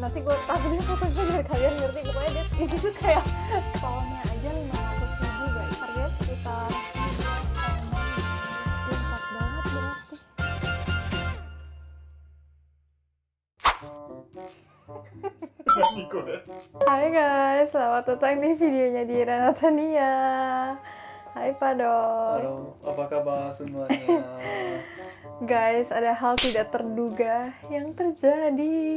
Nanti gue taruh deh fotonya biar kalian ngerti. Pokoknya dia itu tuh kayak tolnya aja 500.000 guys. Harganya sekitar lengkap banget berarti. Hai guys, selamat datang di videonya di Renatania. Hai Padong. Halo, apa kabar semuanya? Guys, ada hal tidak terduga yang terjadi.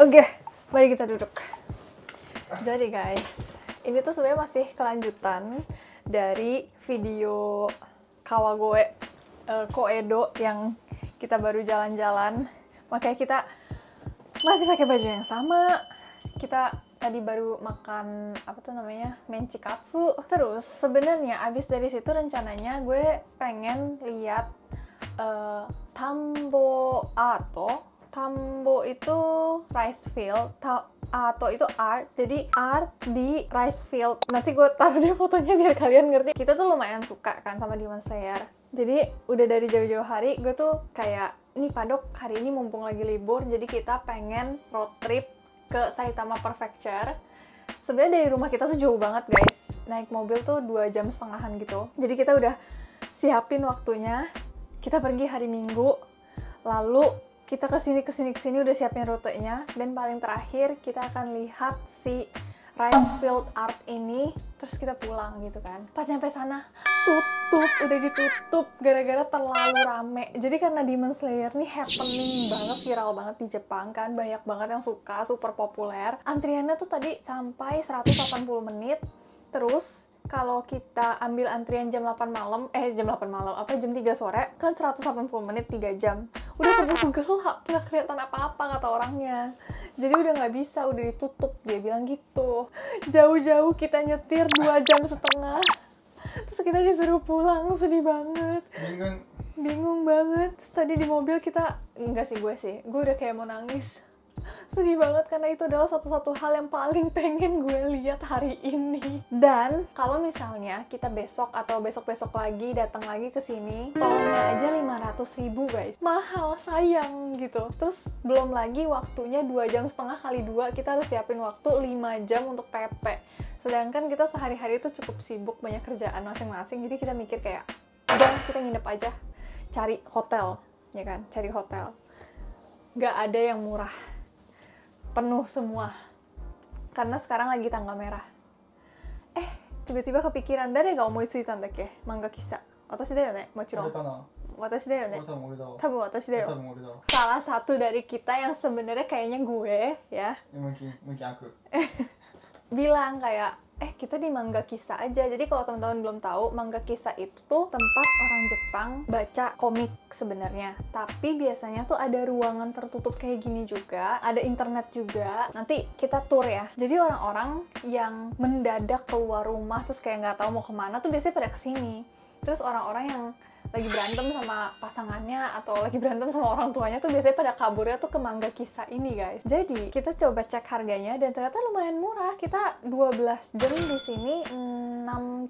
Oke, mari kita duduk. Jadi guys, ini tuh sebenarnya masih kelanjutan dari video Kawagoe Koedo yang kita baru jalan-jalan. Makanya kita masih pakai baju yang sama. Kita tadi baru makan apa tuh namanya, menchikatsu. Terus sebenarnya abis dari situ rencananya gue pengen lihat Tambo Ato. Tambo itu rice field, Ato itu art. Jadi art di rice field. Nanti gue taruh deh fotonya biar kalian ngerti. Kita tuh lumayan suka kan sama Demon Slayer. Jadi udah dari jauh-jauh hari gue tuh kayak, nih Padok hari ini mumpung lagi libur, jadi kita pengen road trip ke Saitama Prefecture. Sebenarnya dari rumah kita tuh jauh banget guys, naik mobil tuh 2,5 jam gitu. Jadi kita udah siapin waktunya, kita pergi hari Minggu, lalu kita kesini udah siapin rutenya, dan paling terakhir kita akan lihat si rice field art ini, terus kita pulang gitu kan. Pas nyampe sana, udah ditutup gara-gara terlalu rame. Jadi karena Demon Slayer nih happening banget, viral banget di Jepang kan, banyak banget yang suka, super populer. Antriannya tuh tadi sampai 180 menit, terus kalau kita ambil antrian jam 8 malam, jam 3 sore, kan 180 menit 3 jam. Udah keburu gelap, nggak kelihatan apa-apa kata orangnya. Jadi udah nggak bisa, udah ditutup, dia bilang gitu. Jauh-jauh kita nyetir 2,5 jam. Terus kita disuruh pulang, sedih banget. Bingung banget. Terus tadi di mobil kita, enggak sih gue udah kayak mau nangis. Sedih banget karena itu adalah satu-satu hal yang paling pengen gue lihat hari ini. Dan kalau misalnya kita besok atau besok-besok lagi datang lagi ke sini, tolnya aja 500.000 guys. Mahal, sayang gitu. Terus belum lagi waktunya 2,5 jam kali 2, kita harus siapin waktu 5 jam untuk PP. Sedangkan kita sehari-hari itu cukup sibuk, banyak kerjaan masing-masing. Jadi kita mikir kayak, udah kita nginep aja, cari hotel, ya kan? Cari hotel. Nggak ada yang murah. Penuh semua. Karena sekarang lagi tanggal merah. Tiba-tiba kepikiran,誰が思いついたんだっけ? Manga Kisa. 私だよね? もちろん。私だよね? 多分私だよ. Salah satu dari kita yang sebenarnya kayaknya gue, ya. Mungkin aku. Bilang kayak, kita di Manga Kisa aja. Jadi kalau teman-teman belum tahu, Manga Kisa itu tuh tempat orang Jepang baca komik sebenarnya. Tapi biasanya tuh ada ruangan tertutup kayak gini juga, ada internet juga. Nanti kita tour ya. Jadi orang-orang yang mendadak keluar rumah terus kayak nggak tahu mau kemana tuh biasanya pada kesini. Terus orang-orang yang lagi berantem sama pasangannya atau lagi berantem sama orang tuanya tuh biasanya pada kaburnya tuh ke Manga Kisa ini guys. Jadi kita coba cek harganya dan ternyata lumayan murah. Kita 12 jam di sini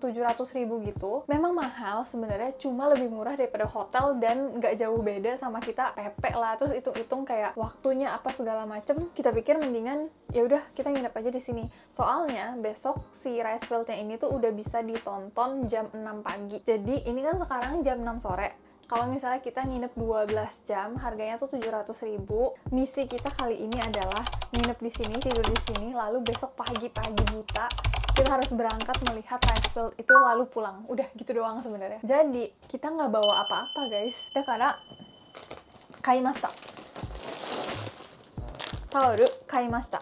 600-700 ribu gitu. Memang mahal sebenarnya, cuma lebih murah daripada hotel dan nggak jauh beda sama kita PP lah. Terus hitung-hitung kayak waktunya apa segala macem. Kita pikir mendingan ya udah kita nginep aja di sini. Soalnya besok si rice field-nya ini tuh udah bisa ditonton jam 6 pagi. Jadi ini kan sekarang jam 6 sore. Kalau misalnya kita nginep 12 jam, harganya tuh 700.000. Misi kita kali ini adalah nginep di sini, tidur di sini, lalu besok pagi-pagi buta kita harus berangkat melihat rice field itu lalu pulang. Udah gitu doang sebenarnya. Jadi kita nggak bawa apa-apa guys. Ya karena kaimashita. Taoru kaimashita.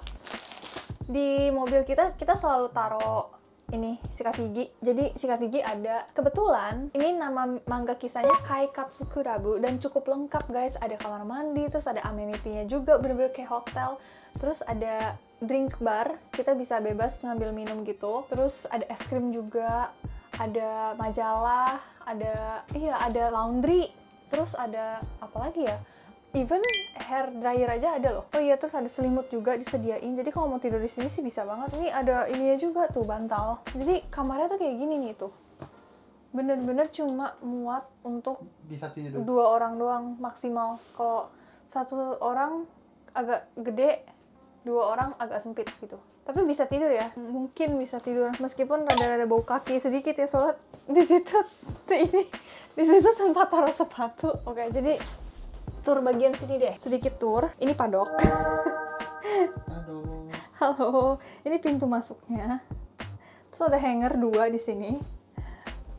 Di mobil kita selalu taruh ini sikat gigi. Jadi sikat gigi ada. Kebetulan ini nama manga kisahnya Kaikatsu Kurabu dan cukup lengkap guys. Ada kamar mandi, terus ada amenity-nya juga bener-bener kayak hotel. Terus ada drink bar, kita bisa bebas ngambil minum gitu. Terus ada es krim juga, ada majalah, ada laundry. Terus ada apa lagi ya? Even hair dryer aja ada loh. Oh iya, terus ada selimut juga disediain. Jadi kalau mau tidur di sini sih bisa banget. Ini ada ininya juga tuh, bantal. Jadi kamarnya tuh kayak gini nih tuh. Bener-bener cuma muat untuk bisa tidur 2 orang doang maksimal. Kalau Satu orang agak gede, 2 orang agak sempit gitu. Tapi bisa tidur ya, mungkin bisa tidur meskipun rada-rada bau kaki sedikit ya, soalnya di situ di situ tempat taruh sepatu. Oke, jadi tur bagian sini deh, sedikit tur. Ini padok. Halo. Halo, ini pintu masuknya. Terus ada hanger 2 di sini.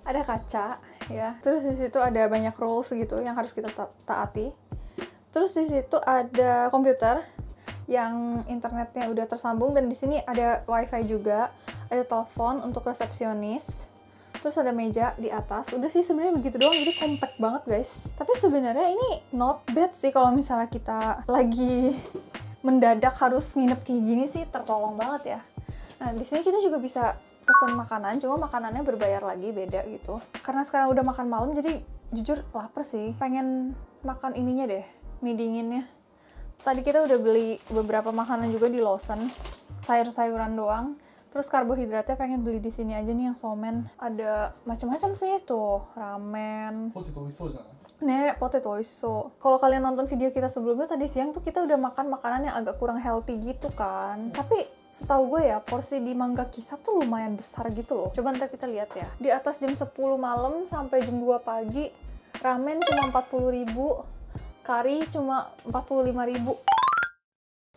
Ada kaca ya. Terus di situ ada banyak rules gitu yang harus kita taati. Terus di situ ada komputer yang internetnya udah tersambung, dan di sini ada wifi juga. Ada telepon untuk resepsionis. Terus ada meja di atas. Udah sih sebenarnya begitu doang, jadi compact banget guys. Tapi sebenarnya ini not bad sih kalau misalnya kita lagi mendadak harus nginep kayak gini sih, tertolong banget ya. Nah, di sini kita juga bisa pesan makanan, cuma makanannya berbayar lagi, beda gitu. Karena sekarang udah makan malam, jadi jujur lapar sih. Pengen makan ininya deh, mie dinginnya. Tadi kita udah beli beberapa makanan juga di Lawson, sayur-sayuran doang. Terus karbohidratnya pengen beli di sini aja nih yang somen. Ada macam-macam sih tuh, ramen. ポテト美味しそうじゃない？ Potato oiso. Kalau kalian nonton video kita sebelumnya tadi siang tuh kita udah makan makanan yang agak kurang healthy gitu kan. Tapi setahu gue ya, porsi di Mangga Kisah tuh lumayan besar gitu loh. Coba ntar kita lihat ya. Di atas jam 10 malam sampai jam 2 pagi, ramen cuma 40.000, kari cuma 45.000.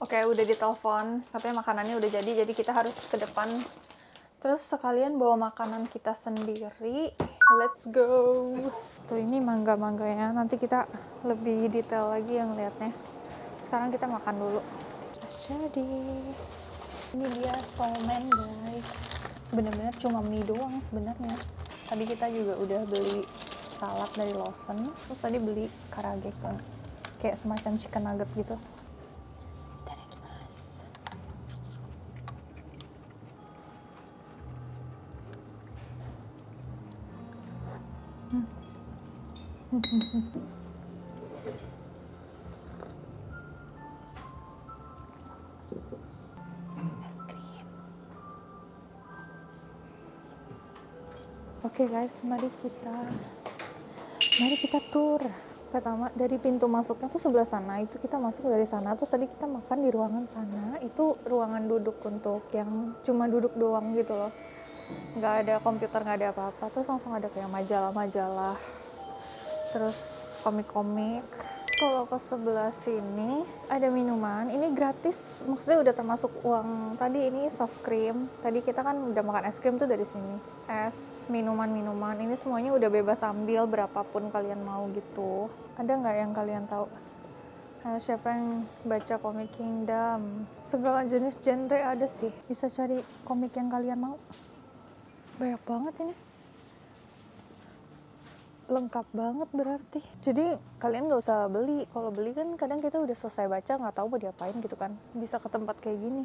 Oke, udah ditelepon, katanya makanannya udah jadi kita harus ke depan. Terus sekalian bawa makanan kita sendiri. Let's go. Tuh, ini mangga-mangganya, nanti kita lebih detail lagi yang lihatnya. Sekarang kita makan dulu. Jadi ini dia somen guys. Bener-bener cuma mie doang sebenarnya. Tadi kita juga udah beli salad dari Lawson. Terus tadi beli karage kan, kayak semacam chicken nugget gitu. Es krim. Oke guys, mari kita tur. Pertama dari pintu masuknya tuh sebelah sana, itu kita masuk dari sana. Terus tadi kita makan di ruangan sana, itu ruangan duduk untuk yang cuma duduk doang gitu loh. Nggak ada komputer, nggak ada apa-apa. Terus langsung ada kayak majalah-majalah, terus komik-komik. Kalau ke sebelah sini ada minuman, ini gratis, maksudnya udah termasuk uang. Tadi ini soft cream, tadi kita kan udah makan es krim tuh dari sini. Es, minuman-minuman, ini semuanya udah bebas ambil berapapun kalian mau gitu. Ada nggak yang kalian tahu? Siapa yang baca komik Kingdom? Segala jenis genre ada sih, bisa cari komik yang kalian mau. Banyak banget ini. Lengkap banget berarti. Jadi kalian nggak usah beli. Kalau beli kan kadang kita udah selesai baca nggak tahu mau diapain gitu kan. Bisa ke tempat kayak gini.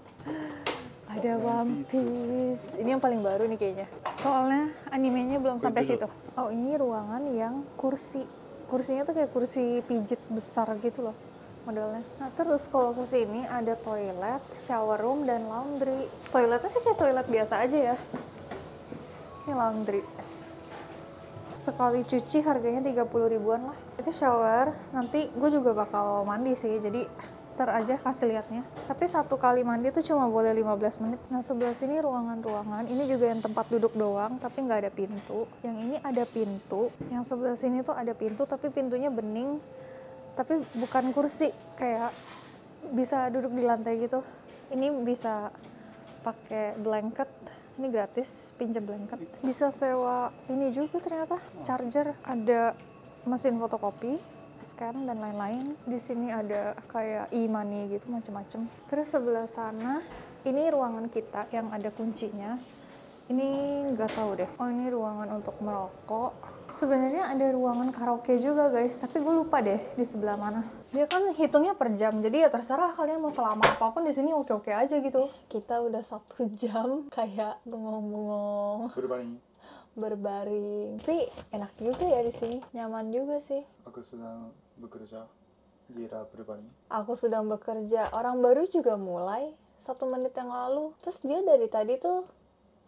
Ada One Piece. Ini yang paling baru nih kayaknya. Soalnya animenya belum sampai situ. Oh, ini ruangan yang kursi. Kursinya tuh kayak kursi pijit besar gitu loh modelnya. Nah, terus kalau ke sini ada toilet, shower room, dan laundry. Toiletnya sih kayak toilet biasa aja ya. Ini laundry. Sekali cuci harganya 30 ribuan lah. Itu shower, nanti gue juga bakal mandi sih, jadi ntar aja kasih liatnya. Tapi satu kali mandi tuh cuma boleh 15 menit. Nah, sebelah sini ruangan-ruangan, ini juga yang tempat duduk doang, tapi nggak ada pintu. Yang ini ada pintu, yang sebelah sini tuh ada pintu, tapi pintunya bening, tapi bukan kursi, kayak bisa duduk di lantai gitu. Ini bisa pakai blanket. Ini gratis, pinjam blanket. Bisa sewa ini juga ternyata, charger, ada mesin fotokopi, scan, dan lain-lain. Di sini ada kayak e-money gitu, macam-macam. Terus sebelah sana, ini ruangan kita yang ada kuncinya. Ini nggak tahu deh. Oh, ini ruangan untuk merokok. Sebenarnya ada ruangan karaoke juga guys, tapi gue lupa deh di sebelah mana. Dia kan hitungnya per jam, jadi ya terserah kalian mau selama apapun di sini oke-oke aja gitu. Kita udah 1 jam kayak bengong-bengong, berbaring. Tapi enak juga ya di sini, nyaman juga sih. Aku sedang bekerja. Gila berbaring. Aku sedang bekerja. Orang baru juga mulai 1 menit yang lalu. Terus dia dari tadi tuh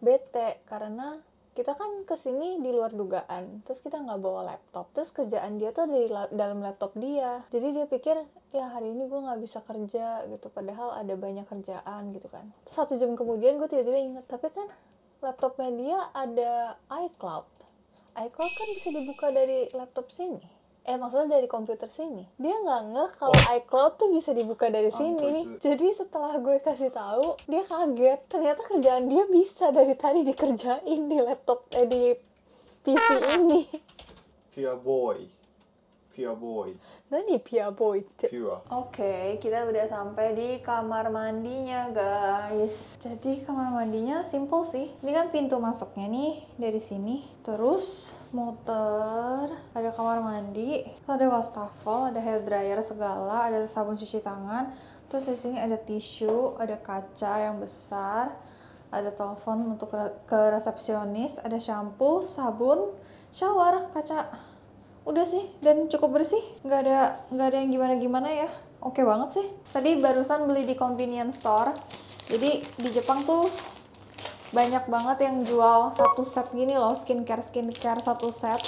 bete karena kita kan kesini di luar dugaan, terus kita nggak bawa laptop, terus kerjaan dia tuh ada di dalam laptop dia, jadi dia pikir ya hari ini gue nggak bisa kerja gitu, padahal ada banyak kerjaan gitu kan. Terus 1 jam kemudian gue tiba-tiba inget, tapi kan laptopnya dia ada iCloud kan bisa dibuka dari laptop sini, maksudnya dari komputer sini. Dia nggak ngeh kalau iCloud tuh bisa dibuka dari sini. Jadi setelah gue kasih tahu, dia kaget. Ternyata kerjaan dia bisa dari tadi dikerjain di laptop, di PC ini. Pure boy. Nani Pia Boy? Pure. Oke, kita udah sampai di kamar mandinya, guys. Jadi kamar mandinya simple sih. Ini kan pintu masuknya nih dari sini. Terus muter, ada kamar mandi, ada wastafel, ada hair dryer segala, ada sabun cuci tangan. Terus di sini ada tisu, ada kaca yang besar, ada telepon untuk ke resepsionis, ada shampoo, sabun, shower, kaca. Udah sih, dan cukup bersih, nggak ada yang gimana ya. Oke banget sih. Tadi barusan beli di convenience store. Jadi di Jepang tuh banyak banget yang jual satu set gini loh, skincare satu set.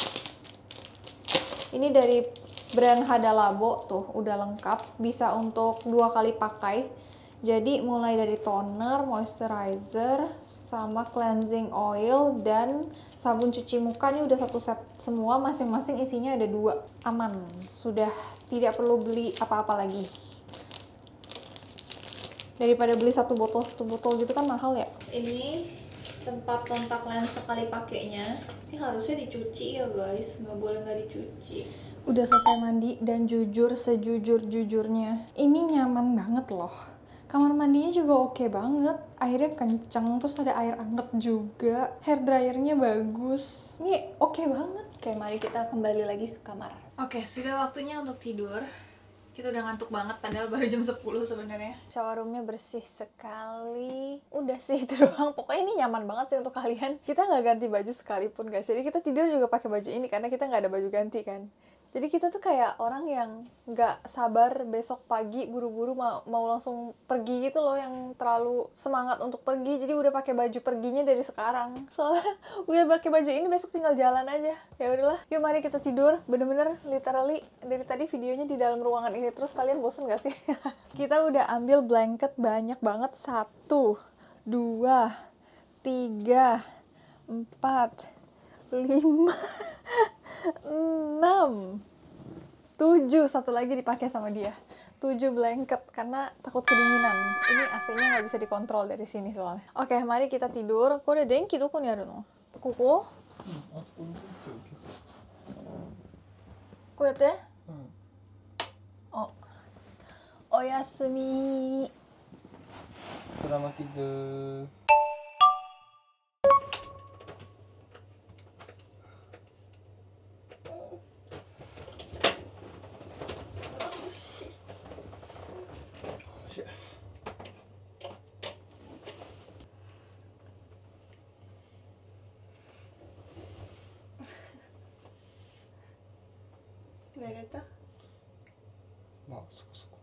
Ini dari brand Hada Labo tuh, udah lengkap, bisa untuk 2 kali pakai. Jadi mulai dari toner, moisturizer, sama cleansing oil, dan sabun cuci muka ini udah satu set semua, masing-masing isinya ada 2. Aman, sudah tidak perlu beli apa-apa lagi. Daripada beli satu botol gitu kan mahal ya. Ini tempat kontak lens sekali pakainya. Ini harusnya dicuci ya guys, nggak boleh nggak dicuci. Udah selesai mandi dan jujur sejujur-jujurnya, ini nyaman banget loh. Kamar mandinya juga oke banget, airnya kenceng, terus ada air anget juga, hair dryernya bagus. Ini oke banget. Oke, mari kita kembali lagi ke kamar. Oke, sudah waktunya untuk tidur. Kita udah ngantuk banget, padahal baru jam 10 sebenarnya. Shower roomnya bersih sekali. Udah sih itu doang. Pokoknya ini nyaman banget sih untuk kalian. Kita nggak ganti baju sekalipun guys. Jadi kita tidur juga pakai baju ini karena kita nggak ada baju ganti kan. Jadi kita tuh kayak orang yang nggak sabar besok pagi buru-buru mau langsung pergi gitu loh, yang terlalu semangat untuk pergi. Jadi udah pakai baju perginya dari sekarang. Soalnya udah pakai baju ini besok tinggal jalan aja. Ya udahlah, yuk mari kita tidur. Bener-bener literally dari tadi videonya di dalam ruangan ini terus, kalian bosen gak sih? Kita udah ambil blanket banyak banget. 1, 2, 3, 4, 5, 6, 7, satu lagi dipakai sama dia. 7 blanket karena takut kedinginan. Ini AC-nya nggak bisa dikontrol dari sini soalnya. Oke, mari kita tidur. Kore denki doko ni aru no? Koko? Koyate? Oh. Oyasumi. Selamat tidur. Nereta? Ma, suko.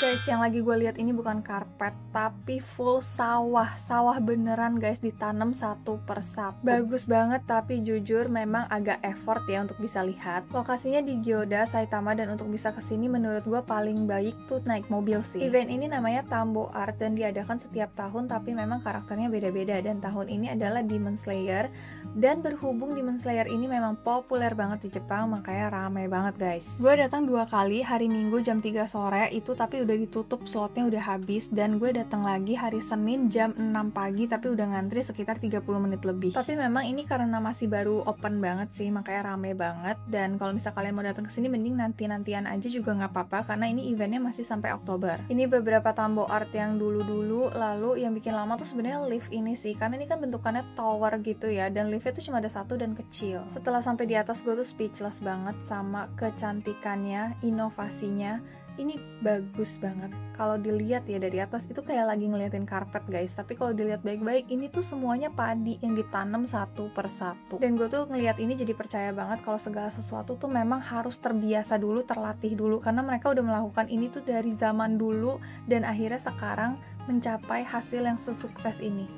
Guys, yang lagi gue lihat ini bukan karpet, tapi full sawah. Sawah beneran guys, ditanam satu persatu. Bagus banget, tapi jujur memang agak effort ya untuk bisa lihat. Lokasinya di Gyoda, Saitama, dan untuk bisa kesini menurut gue paling baik tuh naik mobil sih. Event ini namanya Tambo Art dan diadakan setiap tahun, tapi memang karakternya beda-beda. Dan tahun ini adalah Demon Slayer. Dan berhubung Demon Slayer ini memang populer banget di Jepang, makanya rame banget guys. Gue datang 2 kali, hari Minggu jam 3 sore itu, tapi udah ditutup, slotnya udah habis. Dan gue datang lagi hari Senin jam 6 pagi, tapi udah ngantri sekitar 30 menit lebih. Tapi memang ini karena masih baru open banget sih, makanya rame banget. Dan kalau misal kalian mau datang ke sini, mending nanti-nantian aja juga nggak apa-apa, karena ini eventnya masih sampai Oktober. Ini beberapa Tambo Art yang dulu-dulu, lalu yang bikin lama tuh sebenarnya lift ini sih, karena ini kan bentukannya tower gitu ya, dan liftnya tuh cuma ada 1 dan kecil. Setelah sampai di atas, gue tuh speechless banget sama kecantikannya, inovasinya, Ini bagus banget. Kalau dilihat ya dari atas itu kayak lagi ngeliatin karpet guys, tapi kalau dilihat baik-baik ini tuh semuanya padi yang ditanam satu per satu. Dan gue tuh ngelihat ini jadi percaya banget kalau segala sesuatu tuh memang harus terbiasa dulu, terlatih dulu, karena mereka udah melakukan ini tuh dari zaman dulu dan akhirnya sekarang mencapai hasil yang sesukses ini.